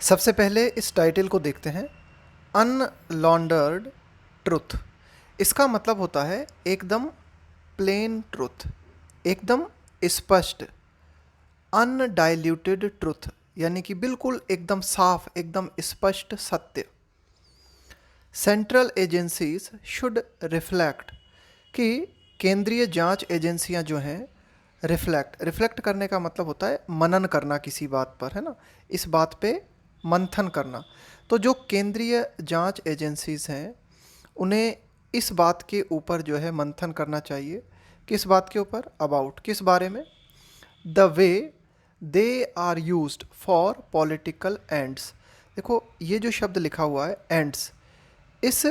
सबसे पहले इस टाइटल को देखते हैं, अनलॉन्डर्ड ट्रुथ। इसका मतलब होता है एकदम प्लेन ट्रुथ, एकदम स्पष्ट, अनडाइल्यूटेड ट्रुथ, यानी कि बिल्कुल एकदम साफ, एकदम स्पष्ट सत्य। सेंट्रल एजेंसीज शुड रिफ्लेक्ट, कि केंद्रीय जांच एजेंसियां जो हैं, रिफ्लेक्ट करने का मतलब होता है मनन करना किसी बात पर, है ना, इस बात पे मंथन करना। तो जो केंद्रीय जांच एजेंसीज हैं उन्हें इस बात के ऊपर जो है मंथन करना चाहिए। किस बात के ऊपर? अबाउट, किस बारे में? The way they are used for political ends. देखो ये जो शब्द लिखा हुआ है एंड्स, इस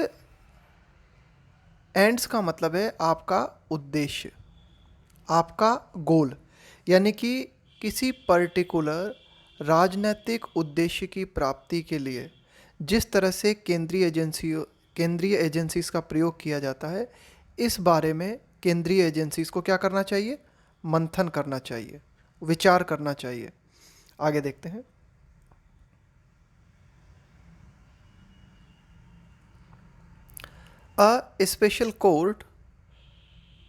एंड्स का मतलब है आपका उद्देश्य, आपका गोल, यानी कि किसी पर्टिकुलर राजनीतिक उद्देश्य की प्राप्ति के लिए जिस तरह से केंद्रीय एजेंसीज का प्रयोग किया जाता है, इस बारे में केंद्रीय एजेंसीज को क्या करना चाहिए? मंथन करना चाहिए, विचार करना चाहिए। आगे देखते हैं। A special court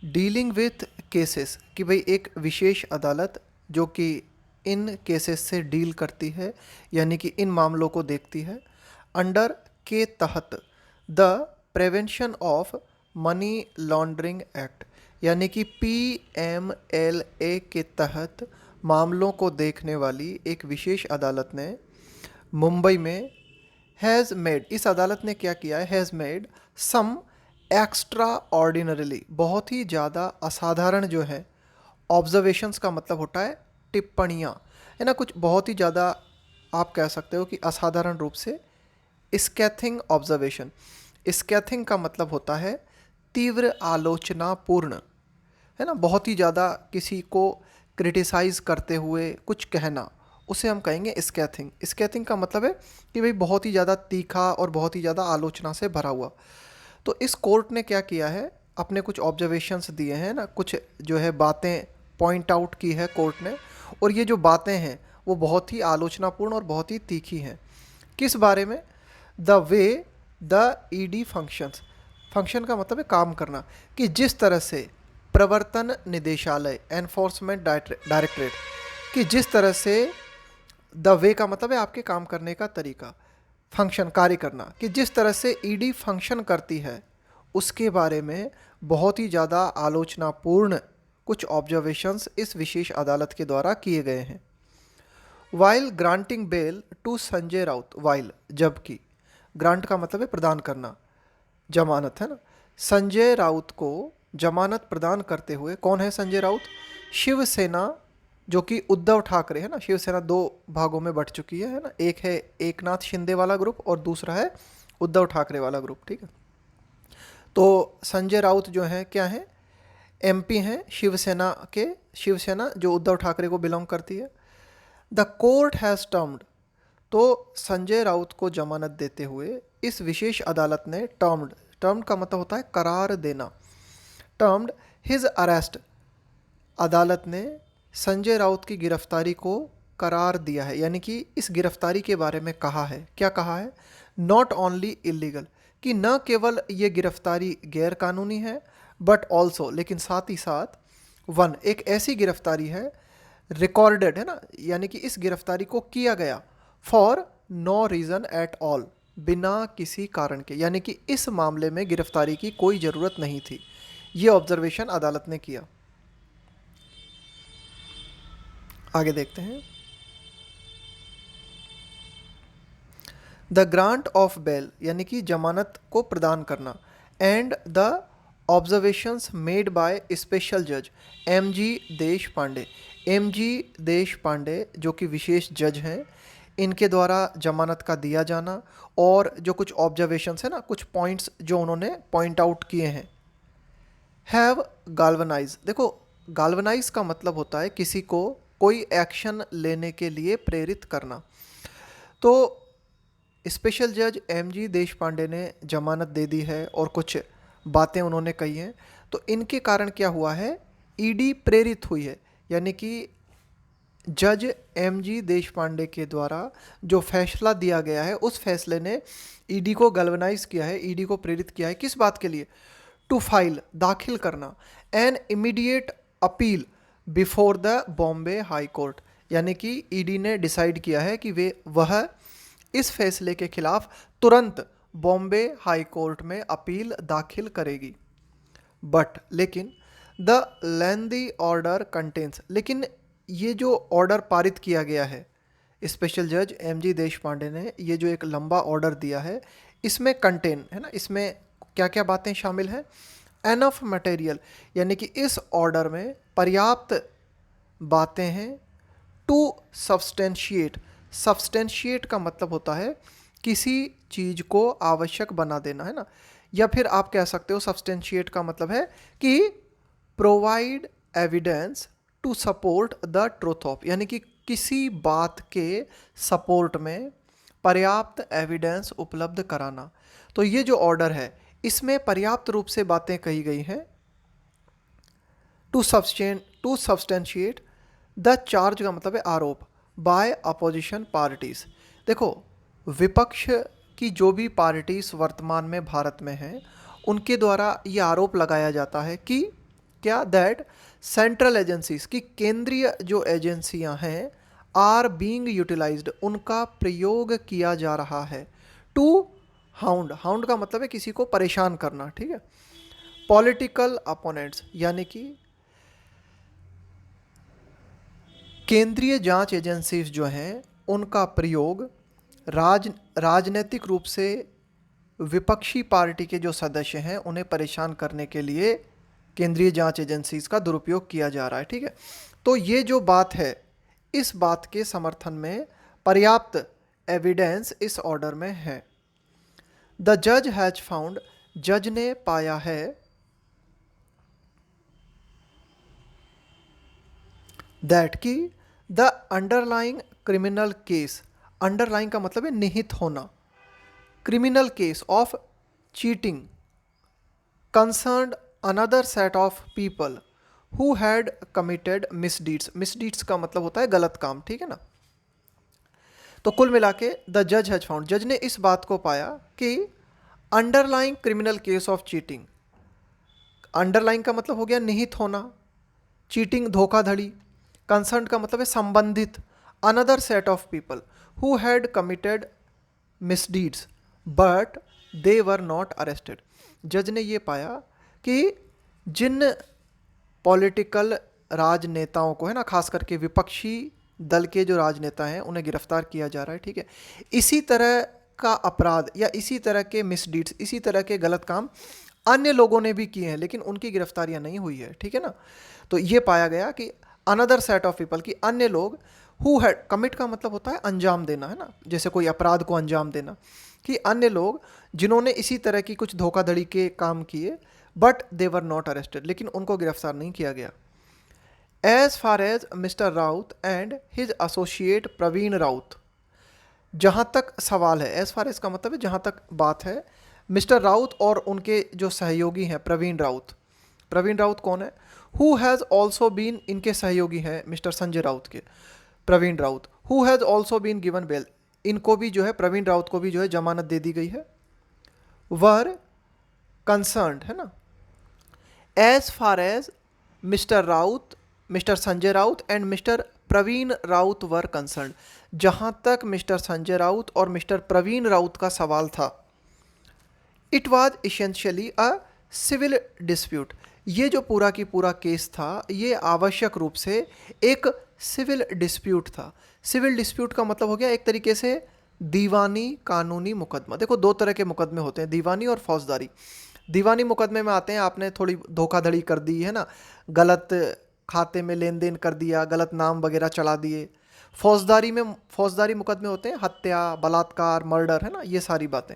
dealing with cases, कि भाई एक विशेष अदालत जो कि इन केसेस से डील करती है, यानी कि इन मामलों को देखती है। अंडर के तहत the prevention of money laundering act, यानी कि PMLA के तहत मामलों को देखने वाली एक विशेष अदालत ने मुंबई में हैज़ मेड, इस अदालत ने क्या किया है? Has made some extraordinarily, बहुत ही ज़्यादा असाधारण जो है, ऑब्जर्वेशंस का मतलब होता है टिप्पणियाँ, है ना, कुछ बहुत ही ज़्यादा आप कह सकते हो कि असाधारण रूप से स्कैथिंग ऑब्जर्वेशन। स्कैथिंग का मतलब होता है तीव्र आलोचनापूर्ण, है ना, बहुत ही ज़्यादा किसी को क्रिटिसाइज़ करते हुए कुछ कहना, उसे हम कहेंगे स्कैथिंग। स्कैथिंग का मतलब है कि भाई बहुत ही ज़्यादा तीखा और बहुत ही ज़्यादा आलोचना से भरा हुआ। तो इस कोर्ट ने क्या किया है? अपने कुछ ऑब्जर्वेशंस दिए हैं ना, कुछ जो है बातें पॉइंट आउट की है कोर्ट ने, और ये जो बातें हैं वो बहुत ही आलोचनापूर्ण और बहुत ही तीखी हैं। किस बारे में? The way the ED functions, function का मतलब है काम करना, कि जिस तरह से प्रवर्तन निदेशालय, एनफोर्समेंट डायरेक्टरेट, कि जिस तरह से द वे का मतलब है आपके काम करने का तरीका, फंक्शन कार्य करना, कि जिस तरह से ED फंक्शन करती है उसके बारे में बहुत ही ज़्यादा आलोचनापूर्ण कुछ ऑब्जर्वेशंस इस विशेष अदालत के द्वारा किए गए हैं। While granting bail to Sanjay Raut, while जबकि, ग्रांट का मतलब है प्रदान करना, जमानत, है ना, संजय राउत को जमानत प्रदान करते हुए, कौन है संजय राउत? शिवसेना, जो कि उद्धव ठाकरे, है ना, शिवसेना दो भागों में बट चुकी है ना, एक है एकनाथ शिंदे वाला ग्रुप और दूसरा है उद्धव ठाकरे वाला ग्रुप, ठीक है। तो संजय राउत जो है क्या है? MP हैं शिवसेना के, शिवसेना जो उद्धव ठाकरे को बिलोंग करती है। द कोर्ट हैज़ टर्म्ड, तो संजय राउत को जमानत देते हुए इस विशेष अदालत ने टर्म्ड, टर्म्ड का मतलब होता है करार देना, टर्म्ड हिज अरेस्ट, अदालत ने संजय राउत की गिरफ्तारी को करार दिया है, यानी कि इस गिरफ्तारी के बारे में कहा है। क्या कहा है? नॉट ओनली इलीगल, कि न केवल ये गिरफ्तारी गैर कानूनी है, बट ऑल्सो, लेकिन साथ ही साथ, वन, एक ऐसी गिरफ्तारी है, रिकॉर्डेड, है ना, यानी कि इस गिरफ्तारी को किया गया for no reason at all, बिना किसी कारण के, यानी कि इस मामले में गिरफ्तारी की कोई ज़रूरत नहीं थी। ये ऑब्जर्वेशन अदालत ने किया। आगे देखते हैं। द ग्रांट ऑफ बेल, यानी कि जमानत को प्रदान करना, and the observations made by special जज MG देश पांडे, MG देश पांडे जो कि विशेष जज हैं, इनके द्वारा जमानत का दिया जाना, और जो कुछ ऑब्जर्वेशंस है ना, कुछ पॉइंट्स जो उन्होंने पॉइंट आउट किए हैं। हैव गाल्वनाइज, देखो गाल्वनाइज का मतलब होता है किसी को कोई एक्शन लेने के लिए प्रेरित करना। तो स्पेशल जज MG देश पांडे ने जमानत दे दी है और कुछ बातें उन्होंने कही हैं, तो इनके कारण क्या हुआ है? ED प्रेरित हुई है, यानी कि जज एम जी देश पांडे के द्वारा जो फैसला दिया गया है, उस फैसले ने ईडी को गल्वनाइज किया है, ईडी को प्रेरित किया है किस बात के लिए? टू फाइल, दाखिल करना, an immediate appeal before the Bombay high court. यानी कि ईडी ने डिसाइड किया है कि वह इस फैसले के खिलाफ तुरंत बॉम्बे हाई कोर्ट में अपील दाखिल करेगी। बट लेकिन द लेंदी ऑर्डर कंटेन्स, लेकिन ये जो ऑर्डर पारित किया गया है, स्पेशल जज एम जी देश पांडे ने ये जो एक लंबा ऑर्डर दिया है, इसमें कंटेन है ना, इसमें क्या क्या बातें शामिल हैं? एनफ मटेरियल, यानी कि इस ऑर्डर में पर्याप्त बातें हैं। टू सब्सटेंशिएट, सब्सटेंशिएट का मतलब होता है किसी चीज़ को आवश्यक बना देना, है ना, या फिर आप कह सकते हो सब्सटेंशिएट का मतलब है कि provide evidence to support the truth of, यानी कि किसी बात के सपोर्ट में पर्याप्त एविडेंस उपलब्ध कराना। तो ये जो ऑर्डर है इसमें पर्याप्त रूप से बातें कही गई हैं टू सब्सटेंशिएट द चार्ज का मतलब है आरोप, बाय अपोजिशन पार्टीज। देखो, विपक्ष की जो भी पार्टीज वर्तमान में भारत में हैं, उनके द्वारा ये आरोप लगाया जाता है कि क्या? दैट सेंट्रल एजेंसीज, की केंद्रीय जो एजेंसियां हैं, आर बीइंग यूटिलाइज्ड, उनका प्रयोग किया जा रहा है टू हाउंड, हाउंड का मतलब है किसी को परेशान करना, ठीक है, पॉलिटिकल अपोनेंट्स, यानी कि केंद्रीय जांच एजेंसीज जो हैं उनका प्रयोग राजनीतिक रूप से विपक्षी पार्टी के जो सदस्य हैं उन्हें परेशान करने के लिए केंद्रीय जांच एजेंसीज का दुरुपयोग किया जा रहा है, ठीक है। तो ये जो बात है, इस बात के समर्थन में पर्याप्त एविडेंस इस ऑर्डर में है। द जज हैज फाउंड, जज ने पाया है दैट की the underlying criminal case, underlying का मतलब है निहित होना, criminal case of cheating concerned another set of people who had committed misdeeds, misdeeds का मतलब होता है गलत काम, ठीक है ना। तो कुल मिला के द जज हैज फाउंड, जज ने इस बात को पाया कि underlying criminal case of cheating, underlying का मतलब हो गया निहित होना, चीटिंग धोखाधड़ी, कंसर्न का मतलब है संबंधित, another set of people who had committed misdeeds but they were not arrested. जज ने ये पाया कि जिन पॉलिटिकल राजनेताओं को, है ना, खास करके विपक्षी दल के जो राजनेता हैं उन्हें गिरफ्तार किया जा रहा है, ठीक है, इसी तरह का अपराध या इसी तरह के मिसडीड्स, इसी तरह के गलत काम अन्य लोगों ने भी किए हैं लेकिन उनकी गिरफ्तारियां नहीं हुई है, ठीक है ना। तो ये पाया गया कि अनदर सेट ऑफ पीपल, की अन्य लोग, हु हैड, कमिट का मतलब होता है अंजाम देना, है ना, जैसे कोई अपराध को अंजाम देना, कि अन्य लोग जिन्होंने इसी तरह की कुछ धोखाधड़ी के काम किए but they were not arrested, लेकिन उनको गिरफ्तार नहीं किया गया। As far as mister Raut and his associate Praveen Raut, जहाँ तक सवाल है, एज फार एज का मतलब है जहाँ तक बात है, मिस्टर राउत और उनके जो सहयोगी हैं प्रवीण राउत, प्रवीण राउत कौन है? हु हैज़ ऑल्सो बीन, इनके सहयोगी हैं मिस्टर संजय राउत के, Praveen Raut, who has also been given bail, इनको भी जो है, प्रवीण राउत को भी जो है जमानत दे दी गई है। वर कंसर्न्ड, है ना, as far as mister Raut, mister Sanjay Raut and mister Praveen Raut were concerned, जहाँ तक मिस्टर संजय राउत और मिस्टर प्रवीण राउत का सवाल था, it was essentially a civil dispute, ये जो पूरा की पूरा केस था ये आवश्यक रूप से एक सिविल डिस्प्यूट था। सिविल डिस्प्यूट का मतलब हो गया एक तरीके से दीवानी कानूनी मुकदमा। देखो, दो तरह के मुकदमे होते हैं, दीवानी और फौजदारी। दीवानी मुकदमे में आते हैं, आपने थोड़ी धोखाधड़ी कर दी है ना, गलत खाते में लेन देन कर दिया, गलत नाम वगैरह चढ़ा दिए। फौजदारी मुकदमे होते हैं हत्या, बलात्कार, मर्डर, है ना, ये सारी बातें।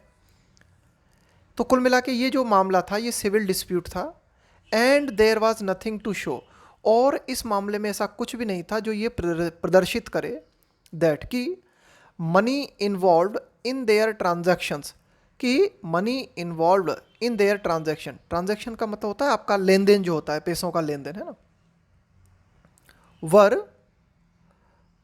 तो कुल मिला के ये जो मामला था ये सिविल डिस्प्यूट था। And there was nothing to show, और इस मामले में ऐसा कुछ भी नहीं था जो ये प्रदर्शित करे दैट कि money involve in their transactions, कि money involve in their transaction, transaction का मतलब होता है आपका लेन देन जो होता है, पैसों का लेन देन, है ना, वर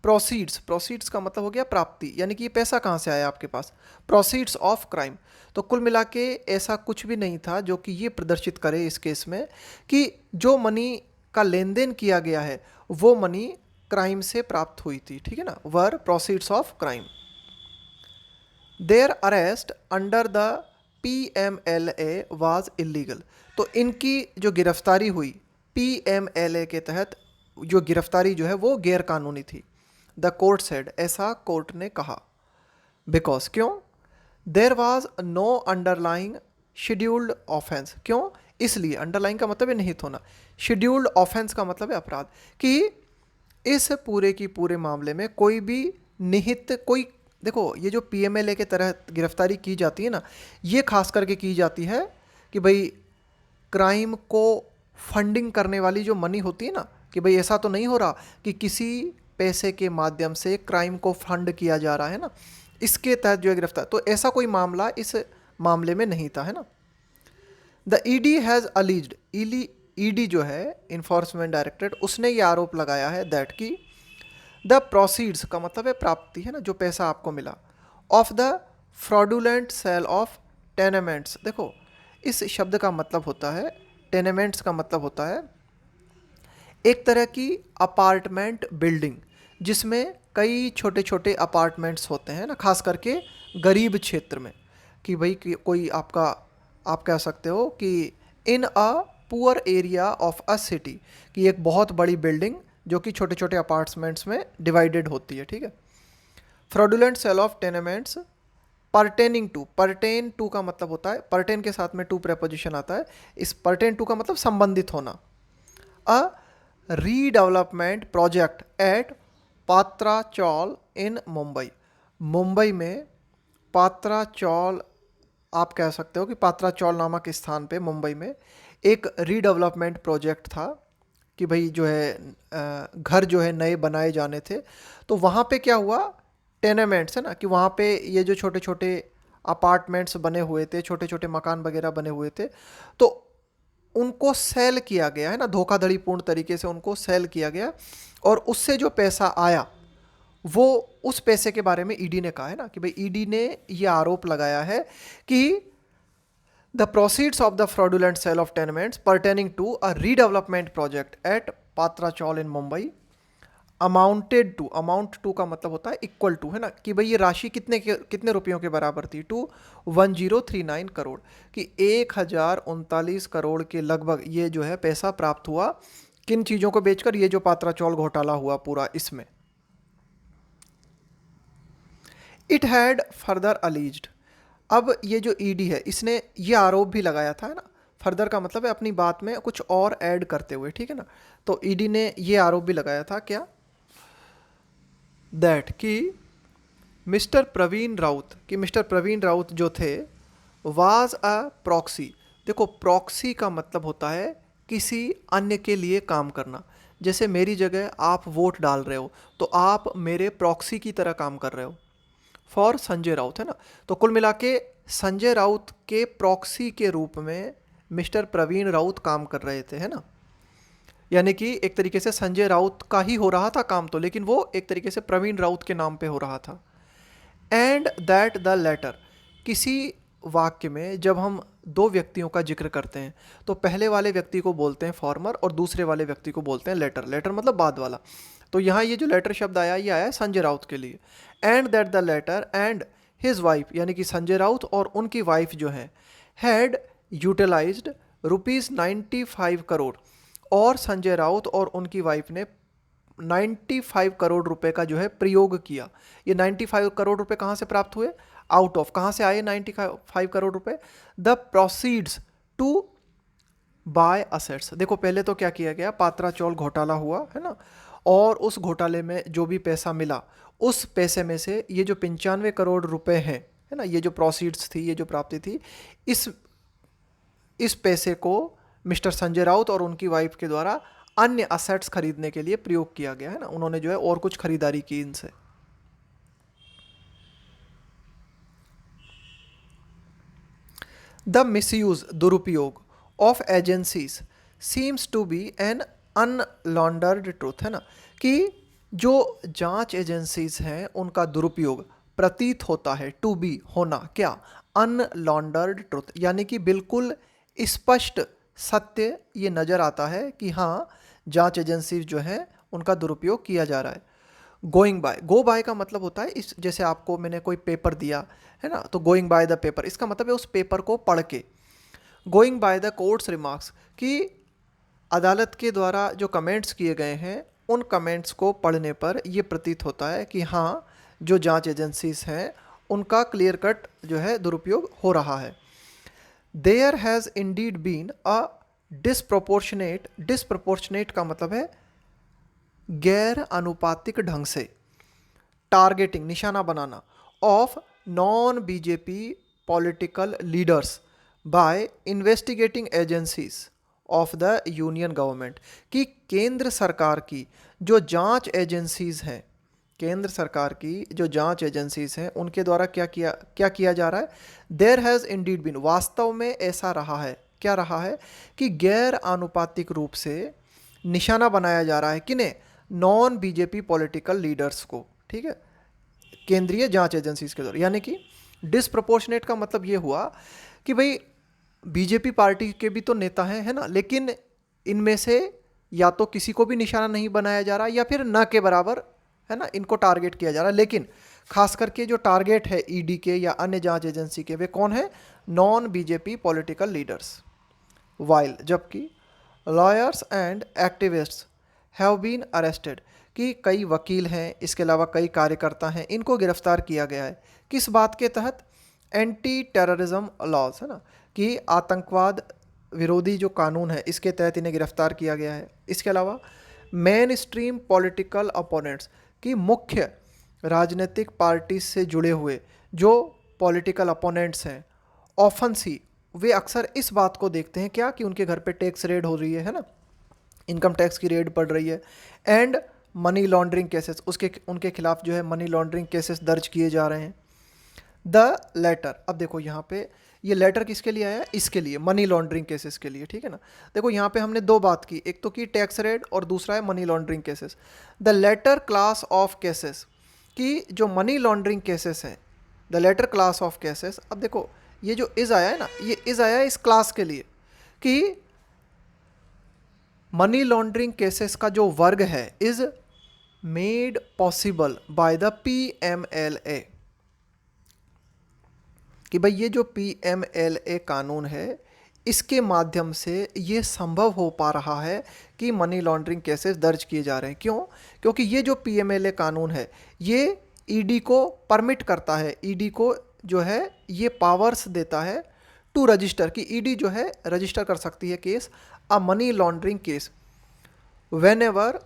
प्रोसीड्स, प्रोसीड्स का मतलब हो गया प्राप्ति, यानी कि ये पैसा कहाँ से आया आपके पास, प्रोसीड्स ऑफ क्राइम। तो कुल मिला के ऐसा कुछ भी नहीं था जो कि ये प्रदर्शित करे इस केस में कि जो मनी का लेन देन किया गया है वो मनी क्राइम से प्राप्त हुई थी, ठीक है ना, were proceeds of crime. Their arrest under the PMLA was illegal. तो इनकी जो गिरफ्तारी हुई PMLA के तहत, जो गिरफ्तारी जो है वो गैर कानूनी थी। द कोर्ट सेड, ऐसा कोर्ट ने कहा। बिकॉज, क्यों, there was no underlying scheduled offence. क्यों, इसलिए, अंडरलाइंग का मतलब है निहित होना, शेड्यूल्ड ऑफेंस का मतलब है अपराध, कि इस पूरे की पूरे मामले में कोई भी निहित कोई, देखो ये जो PMLA के तहत गिरफ्तारी की जाती है ना, ये खास करके की जाती है कि भाई क्राइम को फंडिंग करने वाली जो मनी होती है ना, कि भाई ऐसा तो नहीं हो रहा कि किसी पैसे के माध्यम से क्राइम को फंड किया जा रहा है ना, इसके तहत जो है गिरफ्तार, तो ऐसा कोई मामला इस मामले में नहीं था, है ना। द ED हैज़ अलीज्ड, ED जो है इन्फोर्समेंट डायरेक्टरेट, उसने ये आरोप लगाया है दैट की द प्रोसीड्स का मतलब है प्राप्ति, है ना, जो पैसा आपको मिला, of the fraudulent sale of tenements. देखो इस शब्द का मतलब होता है, टेनेमेंट्स का मतलब होता है एक तरह की अपार्टमेंट बिल्डिंग जिसमें कई छोटे छोटे अपार्टमेंट्स होते हैं ना, खास करके गरीब क्षेत्र में, कि भाई कोई आपका, आप कह सकते हो कि in a poor area of a city, कि एक बहुत बड़ी बिल्डिंग जो कि छोटे छोटे अपार्टमेंट्स में डिवाइडेड होती है, ठीक है। Fraudulent sale of tenements pertaining to, pertain to का मतलब होता है, परटेन के साथ में टू प्रेपोजिशन आता है, इस परटेन टू का मतलब संबंधित होना, अ redevelopment project at Patra Chawl in Mumbai. Mumbai में पात्राचौल, आप कह सकते हो कि पात्राचौल नामक स्थान पे मुंबई में एक रीडेवलपमेंट प्रोजेक्ट था, कि भाई जो है घर जो है नए बनाए जाने थे। तो वहाँ पे क्या हुआ, टेनेमेंट्स है ना, कि वहाँ पे ये जो छोटे छोटे अपार्टमेंट्स बने हुए थे, छोटे छोटे मकान वगैरह बने हुए थे, तो उनको सेल किया गया, है ना, धोखाधड़ीपूर्ण तरीके से उनको सेल किया गया, और उससे जो पैसा आया वो, उस पैसे के बारे में ED ने कहा है ना, कि भाई ED ने ये आरोप लगाया है कि the proceeds of the fraudulent sale of tenements pertaining to a redevelopment project at Patra Chawl in Mumbai amounted to, amount to का मतलब होता है इक्वल टू, है ना, कि भाई ये राशि कितने रुपयों के बराबर थी, टू 1039 करोड़, कि 1039 करोड़ के लगभग ये जो है पैसा प्राप्त हुआ, किन चीज़ों को बेचकर, ये जो पात्राचौल घोटाला हुआ पूरा इसमें। इट हैड फर्दर अलीज्ड, अब ये जो ED है इसने ये आरोप भी लगाया था, है ना, फर्दर का मतलब है अपनी बात में कुछ और ऐड करते हुए, ठीक है ना। तो ED ने ये आरोप भी लगाया था क्या, दैट कि मिस्टर प्रवीण राउत, कि मिस्टर प्रवीण राउत जो थे वाज अ प्रॉक्सी। देखो प्रॉक्सी का मतलब होता है किसी अन्य के लिए काम करना, जैसे मेरी जगह आप वोट डाल रहे हो तो आप मेरे प्रॉक्सी की तरह काम कर रहे हो फॉर संजय राउत, है ना। तो कुल मिला के संजय राउत के प्रॉक्सी के रूप में मिस्टर प्रवीण राउत काम कर रहे थे, है ना, यानी कि एक तरीके से संजय राउत का ही हो रहा था काम तो, लेकिन वो एक तरीके से प्रवीण राउत के नाम पे हो रहा था। एंड दैट द लेटर, किसी वाक्य में जब हम दो व्यक्तियों का जिक्र करते हैं तो पहले वाले व्यक्ति को बोलते हैं फॉर्मर और दूसरे वाले व्यक्ति को बोलते हैं लेटर, लेटर मतलब बाद वाला। तो यहाँ ये जो लेटर शब्द आया ये आया है संजय राउत के लिए। And that the latter and his wife, यानी कि संजय राउत और उनकी वाइफ जो है, हैड यूटिलाइज्ड ₹95 करोड़, और संजय राउत और उनकी वाइफ ने 95 करोड़ रुपए का जो है प्रयोग किया। ये 95 करोड़ रुपए कहाँ से प्राप्त हुए, आउट ऑफ, कहाँ से आए 95 करोड़ रुपए, the proceeds to buy assets. देखो पहले तो क्या किया गया, पात्राचौल घोटाला हुआ, है ना, और उस घोटाले में जो भी पैसा मिला उस पैसे में से ये जो 95 करोड़ रुपए हैं, है ना, ये जो प्रोसीड्स थी, ये जो प्राप्ति थी, इस पैसे को मिस्टर संजय राउत और उनकी वाइफ के द्वारा अन्य असेट्स खरीदने के लिए प्रयोग किया गया, है ना, उन्होंने जो है और कुछ खरीदारी की इनसे। द मिसयूज, दुरुपयोग, of agencies seems to be an unlaundered truth, है ना, कि जो जांच एजेंसीज हैं उनका दुरुपयोग प्रतीत होता है, टू बी होना, क्या, अनलॉन्डर्ड ट्रुथ, यानी कि बिल्कुल स्पष्ट सत्य ये नज़र आता है कि हाँ जांच एजेंसीज जो हैं उनका दुरुपयोग किया जा रहा है। गोइंग बाय, गो बाय का मतलब होता है इस, जैसे आपको मैंने कोई पेपर दिया है ना, तो गोइंग बाय द पेपर, इसका मतलब है उस पेपर को पढ़ के। Going by the courts remarks, कि अदालत के द्वारा जो कमेंट्स किए गए हैं उन कमेंट्स को पढ़ने पर यह प्रतीत होता है कि हाँ जो जांच एजेंसीज हैं उनका क्लियर कट जो है दुरुपयोग हो रहा है। There has indeed been a disproportionate, disproportionate का मतलब है गैर अनुपातिक ढंग से, टारगेटिंग निशाना बनाना, of non BJP political leaders by investigating agencies of the union government, कि केंद्र सरकार की जो जांच एजेंसीज हैं, केंद्र सरकार की जो जांच एजेंसीज हैं उनके द्वारा क्या किया जा रहा है। देयर हैज़ इंडीड बीन, वास्तव में ऐसा रहा है, क्या रहा है कि गैर आनुपातिक रूप से निशाना बनाया जा रहा है किन्हें, नॉन बीजेपी पॉलिटिकल लीडर्स को, ठीक है, केंद्रीय जांच एजेंसीज के द्वारा। यानी कि डिसप्रोपोर्शनेट का मतलब ये हुआ कि भाई बीजेपी पार्टी के भी तो नेता हैं, है ना, लेकिन इनमें से या तो किसी को भी निशाना नहीं बनाया जा रहा या फिर न के बराबर, है ना, इनको टारगेट किया जा रहा है। लेकिन खास करके जो टारगेट है ईडी के या अन्य जांच एजेंसी के, वे कौन है, non BJP political leaders. While, जबकि lawyers and activists have been arrested, कि कई वकील हैं, इसके अलावा कई कार्यकर्ता हैं, इनको गिरफ्तार किया गया है। किस बात के तहत, एंटी टेररिज्म लॉज, है ना, कि आतंकवाद विरोधी जो कानून है इसके तहत इन्हें गिरफ्तार किया गया है। इसके अलावा मेन स्ट्रीम पॉलिटिकल अपोनेंट्स, कि मुख्य राजनीतिक पार्टी से जुड़े हुए जो पॉलिटिकल अपोनेंट्स हैं, ऑफन सी, वे अक्सर इस बात को देखते हैं क्या, कि उनके घर पे टैक्स रेड हो रही है ना, इनकम टैक्स की रेड पड़ रही है, एंड मनी लॉन्ड्रिंग केसेस, उसके उनके खिलाफ जो है मनी लॉन्ड्रिंग केसेस दर्ज किए जा रहे हैं। द लेटर, अब देखो यहाँ पे ये लेटर किसके लिए आया, इसके लिए, मनी लॉन्ड्रिंग केसेस के लिए, ठीक है ना। देखो यहाँ पे हमने दो बात की, एक तो की टैक्स रेड और दूसरा है money laundering cases. The latter class of cases, कि जो मनी लॉन्ड्रिंग केसेस हैं, the latter class of cases, अब देखो ये जो इज आया है ना, ये इज आया है इस क्लास के लिए, कि मनी लॉन्ड्रिंग केसेस का जो वर्ग है is made possible by the PMLA, कि भाई ये जो PMLA कानून है इसके माध्यम से ये संभव हो पा रहा है कि मनी लॉन्ड्रिंग केसेस दर्ज किए जा रहे हैं। क्यों, क्योंकि ये जो PMLA कानून है ये ईडी को परमिट करता है, ईडी को जो है ये पावर्स देता है टू रजिस्टर, कि ईडी जो है रजिस्टर कर सकती है case, a money laundering case, whenever,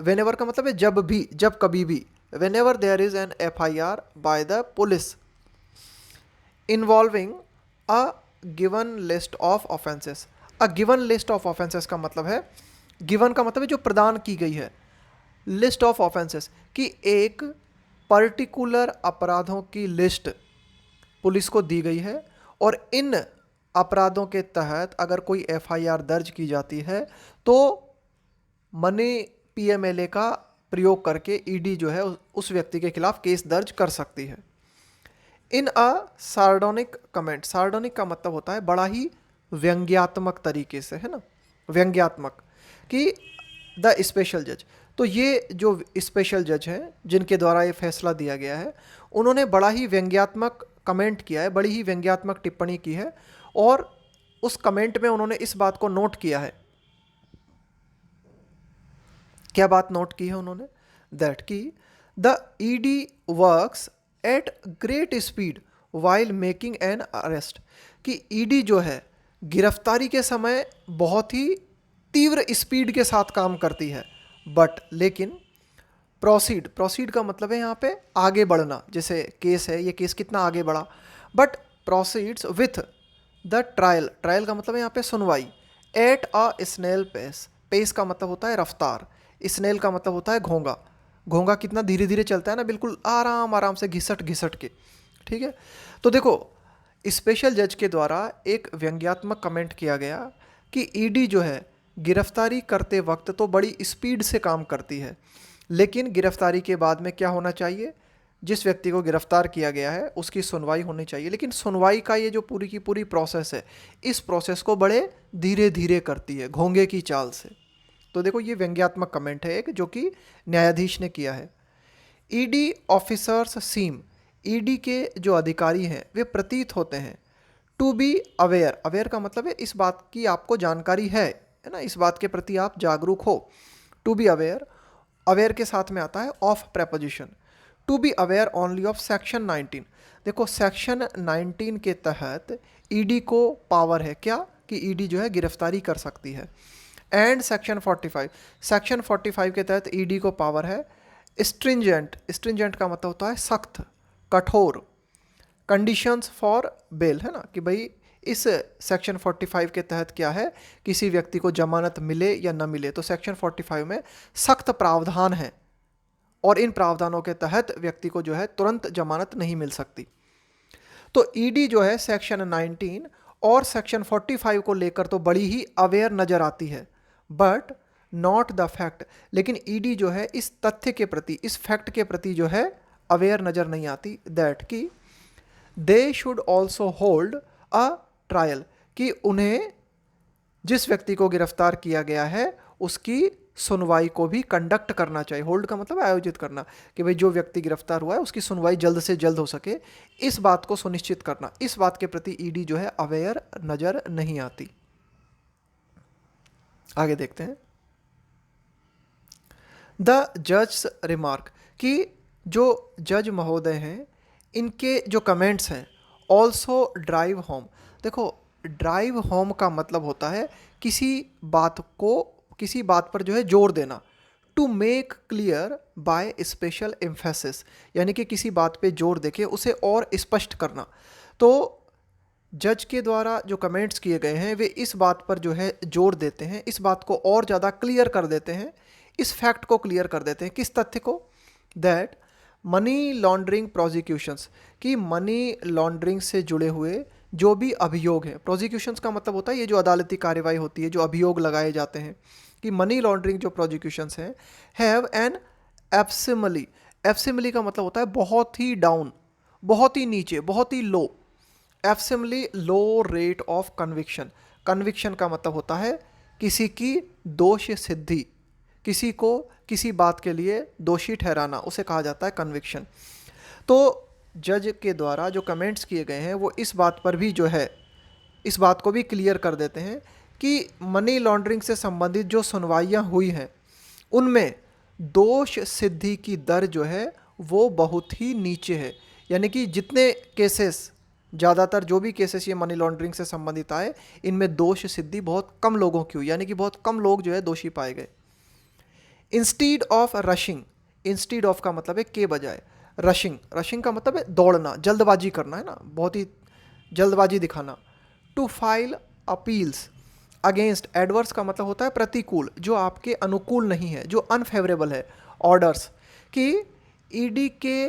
whenever का मतलब है जब भी, जब कभी भी, whenever there is an FIR by the police involving a given list of offences. A given list of offences का मतलब है, गिवन का मतलब है जो प्रदान की गई है, लिस्ट ऑफ ऑफेंसेस, कि एक पर्टिकुलर अपराधों की लिस्ट पुलिस को दी गई है, और इन अपराधों के तहत अगर कोई FIR दर्ज की जाती है तो मनी PMLA का प्रयोग करके ईडी जो है उस व्यक्ति के खिलाफ केस दर्ज कर सकती है। इन अ सार्डोनिक कमेंट, सार्डोनिक का मतलब होता है बड़ा ही व्यंग्यात्मक तरीके से, है ना, व्यंग्यात्मक, कि द स्पेशल जज, तो ये जो स्पेशल जज हैं जिनके द्वारा ये फैसला दिया गया है उन्होंने बड़ा ही व्यंग्यात्मक कमेंट किया है, बड़ी ही व्यंग्यात्मक टिप्पणी की है, और उस कमेंट में उन्होंने इस बात को नोट किया है, क्या बात नोट की है उन्होंने, दैट कि the ED works at great speed while making an arrest, कि ईडी जो है गिरफ्तारी के समय बहुत ही तीव्र स्पीड के साथ काम करती है, बट लेकिन प्रोसीड, प्रोसीड का मतलब है यहाँ पे आगे बढ़ना, जैसे केस है, ये केस कितना आगे बढ़ा, but proceeds with the trial, trial का मतलब है यहाँ पे सुनवाई, at a snail pace, pace का मतलब होता है रफ्तार, स्नेल का मतलब होता है घोंगा, घोंगा कितना धीरे धीरे चलता है ना, बिल्कुल आराम आराम से घिसट घिसट के, ठीक है। तो देखो स्पेशल जज के द्वारा एक व्यंग्यात्मक कमेंट किया गया कि ईडी जो है गिरफ्तारी करते वक्त तो बड़ी स्पीड से काम करती है, लेकिन गिरफ्तारी के बाद में क्या होना चाहिए, जिस व्यक्ति को गिरफ्तार किया गया है उसकी सुनवाई होनी चाहिए। लेकिन सुनवाई का ये जो पूरी की पूरी प्रोसेस है, इस प्रोसेस को बड़े धीरे धीरे करती है, घोंगे की चाल से। तो देखो ये व्यंग्यात्मक कमेंट है एक, जो कि न्यायाधीश ने किया है। ईडी ऑफिसर्स सीम, ईडी के जो अधिकारी हैं वे प्रतीत होते हैं, टू बी अवेयर, अवेयर का मतलब है इस बात की आपको जानकारी है ना, इस बात के प्रति आप जागरूक हो। टू बी अवेयर, अवेयर के साथ में आता है of preposition. To be aware only of section 19। देखो सेक्शन 19 के तहत ईडी को पावर है क्या, कि ईडी जो है गिरफ्तारी कर सकती है। एंड सेक्शन 45, सेक्शन 45 के तहत ईडी को पावर है स्ट्रिंजेंट, स्ट्रिंजेंट का मतलब होता है सख्त, कठोर, कंडीशंस फॉर बेल, है ना, कि भाई इस सेक्शन 45 के तहत क्या है, किसी व्यक्ति को जमानत मिले या न मिले। तो सेक्शन 45 में सख्त प्रावधान है और इन प्रावधानों के तहत व्यक्ति को जो है तुरंत जमानत नहीं मिल सकती। तो ईडी जो है सेक्शन 19 और सेक्शन 45 को लेकर तो बड़ी ही अवेयर नज़र आती है, बट नॉट द फैक्ट, लेकिन ईडी जो है इस तथ्य के प्रति, इस फैक्ट के प्रति जो है अवेयर नज़र नहीं आती, दैट कि they should also hold a trial, कि उन्हें जिस व्यक्ति को गिरफ्तार किया गया है उसकी सुनवाई को भी कंडक्ट करना चाहिए। होल्ड का मतलब आयोजित करना, कि भाई जो व्यक्ति गिरफ्तार हुआ है उसकी सुनवाई जल्द से जल्द हो सके, इस बात को सुनिश्चित करना, इस बात के प्रति ईडी जो है अवेयर नज़र नहीं आती। आगे देखते हैं। द जज रिमार्क, कि जो जज महोदय हैं इनके जो कमेंट्स हैं ऑल्सो ड्राइव होम। देखो ड्राइव होम का मतलब होता है किसी बात को, किसी बात पर जो है जोर देना। To make clear by special emphasis, यानी कि किसी बात पे जोर देके उसे और स्पष्ट करना। तो जज के द्वारा जो कमेंट्स किए गए हैं वे इस बात पर जो है जोर देते हैं, इस बात को और ज़्यादा क्लियर कर देते हैं, इस फैक्ट को क्लियर कर देते हैं। किस तथ्य को, दैट मनी लॉन्ड्रिंग प्रोसिक्यूशंस, कि मनी लॉन्ड्रिंग से जुड़े हुए जो भी अभियोग हैं, प्रोसिक्यूशंस का मतलब होता है ये जो अदालती कार्यवाही होती है, जो अभियोग लगाए जाते हैं, कि मनी लॉन्ड्रिंग जो प्रोसिक्यूशंस हैं हैव एन एब्सिमली, एब्सिमली का मतलब होता है बहुत ही डाउन, बहुत ही नीचे, बहुत ही लो, एब्सिमली लो रेट ऑफ कन्विक्शन। कन्विक्शन का मतलब होता है किसी की दोष सिद्धि, किसी को किसी बात के लिए दोषी ठहराना, उसे कहा जाता है कन्विक्शन। तो जज के द्वारा जो कमेंट्स किए गए हैं वो इस बात पर भी जो है, इस बात को भी क्लियर कर देते हैं कि मनी लॉन्ड्रिंग से संबंधित जो सुनवाइयाँ हुई हैं उनमें दोष सिद्धि की दर जो है वो बहुत ही नीचे है। यानी कि जितने केसेस, ज़्यादातर जो भी केसेस ये मनी लॉन्ड्रिंग से संबंधित आए, इनमें दोष सिद्धि बहुत कम लोगों की हुई, यानी कि बहुत कम लोग जो है दोषी पाए गए। Instead of rushing, instead of का मतलब है के बजाय, रशिंग, रशिंग का मतलब है दौड़ना, जल्दबाजी करना, है ना, बहुत ही जल्दबाजी दिखाना। To file appeals against, adverse का मतलब होता है प्रतिकूल, जो आपके अनुकूल नहीं है, जो अनफेवरेबल है, ऑर्डर्स, कि ईडी के,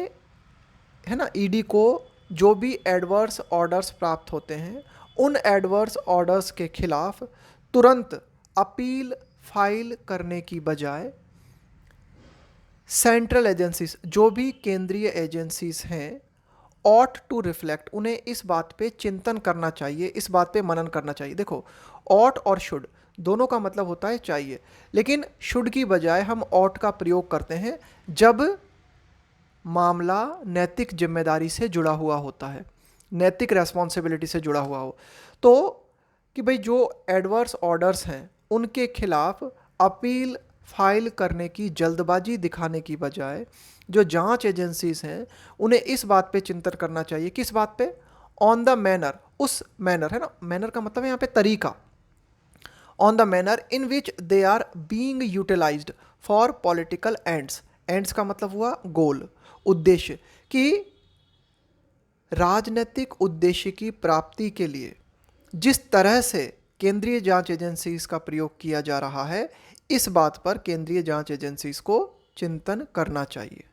है ना, ईडी को जो भी एडवर्स ऑर्डर्स प्राप्त होते हैं उन एडवर्स ऑर्डर्स के खिलाफ तुरंत अपील फाइल करने की बजाय सेंट्रल एजेंसीज, जो भी केंद्रीय एजेंसीज हैं, ऑट टू रिफ्लेक्ट, उन्हें इस बात पे चिंतन करना चाहिए, इस बात पे मनन करना चाहिए। देखो ऑट और शुड दोनों का मतलब होता है चाहिए, लेकिन शुड की बजाय हम ऑट का प्रयोग करते हैं जब मामला नैतिक जिम्मेदारी से जुड़ा हुआ होता है, नैतिक रेस्पॉन्सिबिलिटी से जुड़ा हुआ हो। तो कि भाई जो एडवर्स ऑर्डर्स हैं उनके खिलाफ अपील फाइल करने की जल्दबाजी दिखाने की बजाय जो जांच एजेंसीज हैं उन्हें इस बात पे चिंतन करना चाहिए, किस बात पे, ऑन द मैनर, उस मैनर, है ना, मैनर का मतलब है यहाँ पे तरीका, on the manner in which they are being utilised for political ends, ends का मतलब हुआ गोल, उद्देश्य, कि राजनीतिक उद्देश्य की प्राप्ति के लिए जिस तरह से केंद्रीय जांच एजेंसीज का प्रयोग किया जा रहा है, इस बात पर केंद्रीय जांच एजेंसीज को चिंतन करना चाहिए।